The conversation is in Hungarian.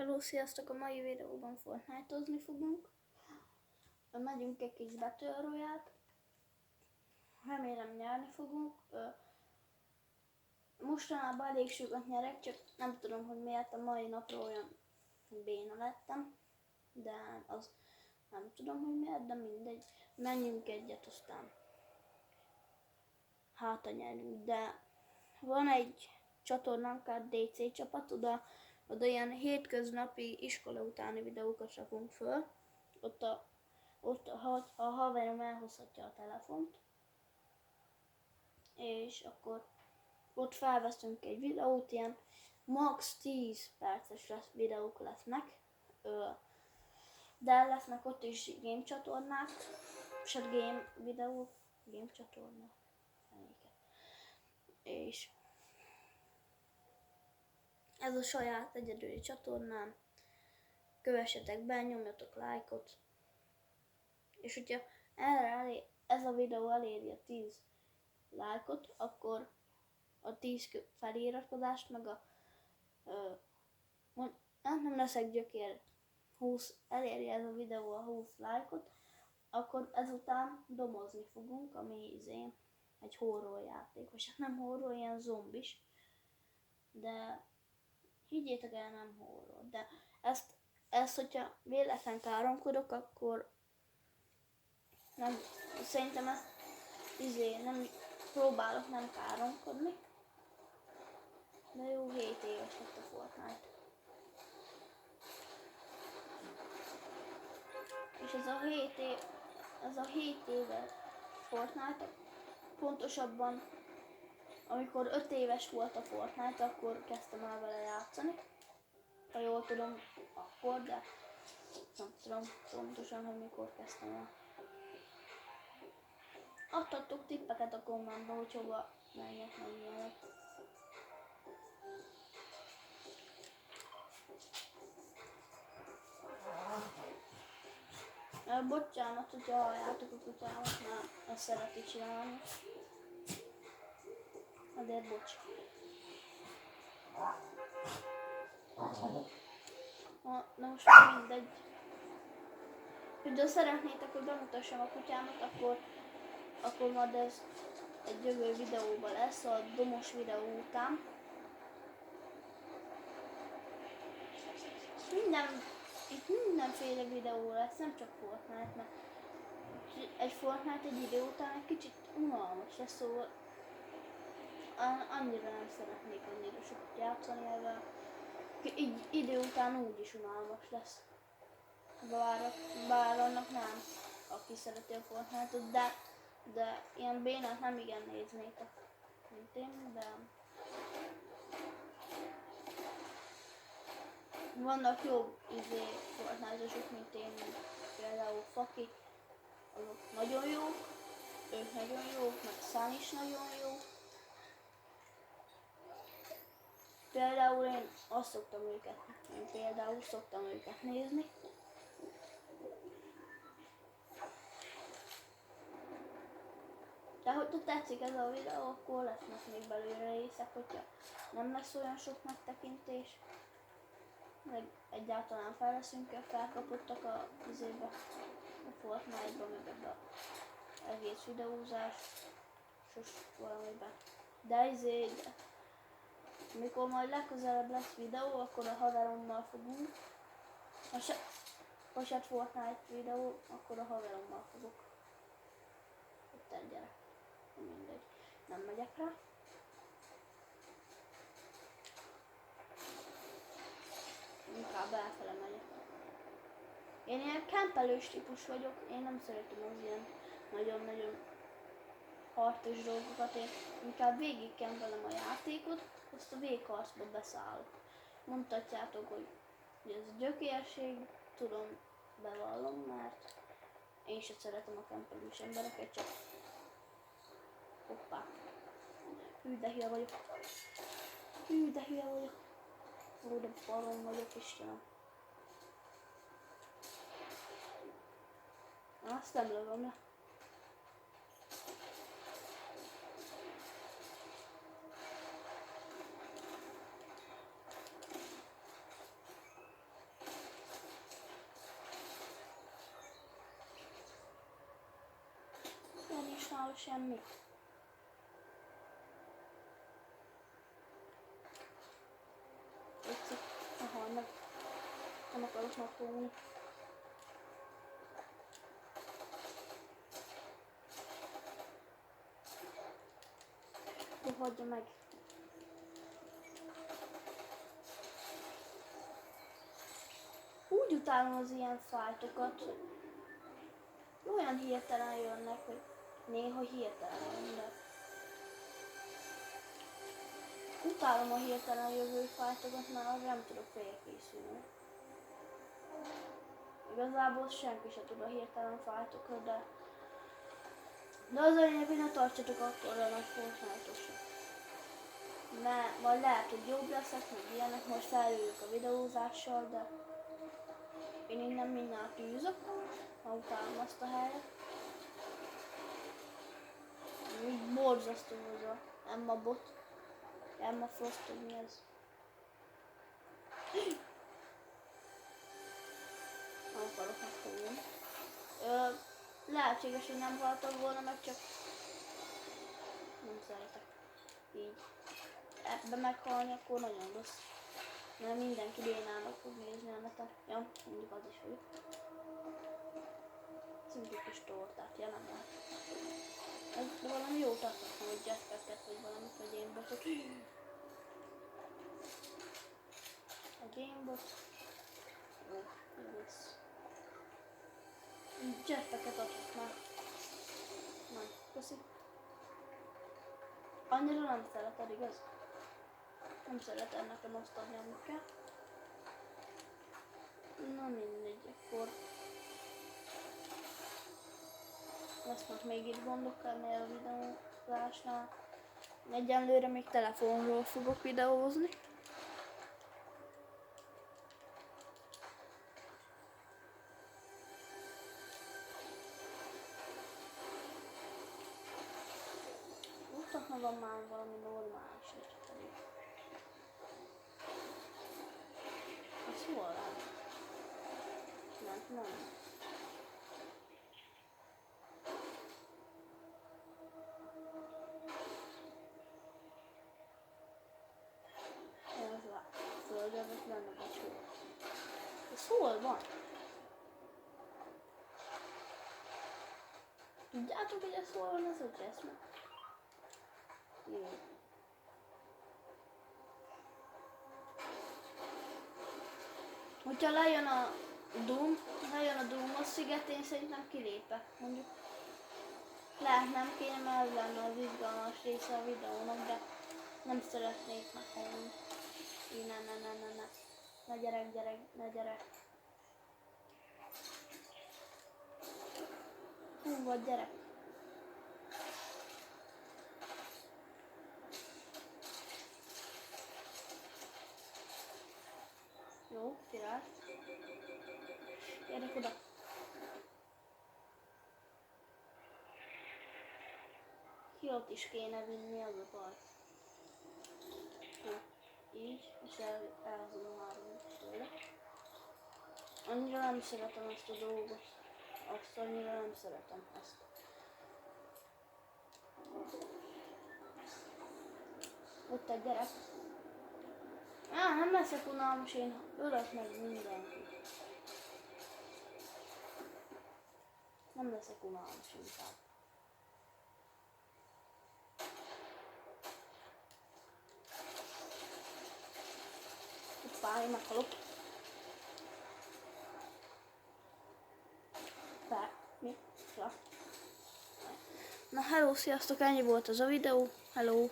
Hello, sziasztok! A mai videóban Fortnite-ozni fogunk. Megyünk egy kis Battle Royale-t. Remélem nyerni fogunk. Mostanában elég sokat nyerek, csak nem tudom, hogy miért a mai napról olyan béna lettem. De az nem tudom, hogy miért, de mindegy. Menjünk egyet, aztán hátra nyerünk. De van egy csatornánk, a DC csapat, oda ilyen hétköznapi iskola utáni videókat rakunk föl. Ott a haverom elhozhatja a telefont, és akkor ott felveszünk egy videót, ilyen max 10 perces videók lesznek, de lesznek ott is game csatornák, és game videók, game csatornák, és ez a saját egyedüli csatornám, kövessetek be, nyomjatok lájkot, és hogyha ez a videó eléri a 10 lájkot, akkor a 10 feliratkozást, meg nem leszek gyökér, 20 eléri ez a videó a 20 lájkot, akkor ezután domozni fogunk, ami egy horror játék, vagy hát nem horror, ilyen zombis, de higgyétek el, nem horror, de ezt hogyha véletlen káromkodok, akkor nem, szerintem ezt nem próbálok nem káromkodni, de jó 7 éves lett a Fortnite. És ez a 7 éves Fortnite, pontosabban amikor 5 éves volt a Fortnite, akkor kezdtem el vele játszani. Ha jól tudom, akkor, de nem tudom pontosan, hogy mikor kezdtem el. Adtatok tippeket a kommentben, hogy hova menjek, meg ilyenek. Bocsánat, hogyha halljátok a kutyámat, mert ezt szereti csinálni. Azért bocs. Na most már mindegy. Ha szeretnétek, hogy bemutassam a kutyámat, akkor majd ez egy jövő videóban lesz, a domos videó után. Itt mindenféle videó lesz, nem csak Fortnite, mert egy Fortnite egy idő után egy kicsit unalmas lesz, szóval annyira nem szeretnék annyira sokat játszani ezzel. Így idő után úgyis unalmas lesz. Bár annak nem, aki szereti a Fortnite-ot, de ilyen bénát nem igen néznétek, mint én, de vannak jobb Fortnite-osok, mint én, például Faki, azok nagyon jók, ők nagyon jók, meg Sun is nagyon jó. Például én például szoktam őket nézni. De hogyha tetszik ez a videó, akkor lesznek még belőle részek, hogyha nem lesz olyan sok megtekintés. Meg egyáltalán fel leszünk felkapottak a Fortnite-ba, meg ebbe az egész videózás, valamiben. De mikor majd legközelebb lesz videó, akkor a haverommal fogunk. Ha se Fortnite videó, akkor a haverommal fogok. Ott egy gyerek. Mindegy. Nem megyek rá. Inkább elfele megyek. Én ilyen kempelős típus vagyok, én nem szeretem az ilyen nagyon-nagyon harcos dolgokat, én inkább végig kempelem a játékot, azt a végharcba beszállok. Mondhatjátok, hogy ez gyökérség, tudom, bevallom, mert én sem szeretem a kempelős embereket, csak hoppá. Hű, de hülye vagyok. Ó, de barom vagyok, Istenem. Azt nem lövöm le. igazából semmi. Tetszik, ahol meg nem akarok napolni. De hagyja meg. Úgy utálom az ilyen fájtokat, hogy olyan hirtelen jönnek, hogy néha hirtelen jön, de utálom a hirtelen jövő fájtokat, mert arra nem tudok felkészülni. Igazából senki se tud a hirtelen fájtokra, de az a lényeg, hogy ne tartsatok akkor a nagy Fortnite-osra. Mert majd lehet, hogy jobb leszek, meg ilyenek, most felüljük a videózással, de én innen mindjárt tűzök, ha utálom azt a helyet. Úgy borzasztó az a Emma bot. Emma Frost, hogy mi ez? Nem akarok megfogni. Lehetséges, hogy nem haltam volna, meg csak nem szeretek így ebbe meghalni, akkor nagyon rossz. Mert mindenki bénának fog nézni a neten. Ja, mindig az is vagyok. Szintén kis tortát, ja nem lehet. Ez valami jót adhatna, hogy jetpacket vagy valamit, vagy gamebotot. A gamebot. Jó, jó lesz. Jetpacket adhatná. Nem, köszi. Annyira nem szereted, igaz? Nem szeretem nekem azt adni, amit kell. Na mindegy, akkor lesznek még itt gondok ennél a videózásnál. Egyenlőre még telefonról fogok videózni. Utána van már valami normális pedig. Ez hol rá? Nem. Ez a földön, ez lenne becsúl. Ez hol van? Tudjátok, hogy ez hol van, ez a cseszme? Jó. Hogyha lejön a Doom szigetén, szerintem kilépek, mondjuk. Lehet nem kéne, mert ez lenne az izgalmas része a videónak, de nem szeretnék meghalni. Ne. Ne gyerek. Hú, vagy gyerek. Jó, király. Gyerek oda. Kiot is kéne vinni, az a baj. Jó, így, és elhozom a 3 tőle. Annyira nem szeretem ezt a dolgot. Azt annyira nem szeretem ezt. Ott egy gyerek. Nem leszek unalmas, én ölök meg mindenkit. Nem leszek unalmas inkább. Hoppá, én meghalok. Mi? Ja. Na hello, sziasztok, ennyi volt az a videó. Hello.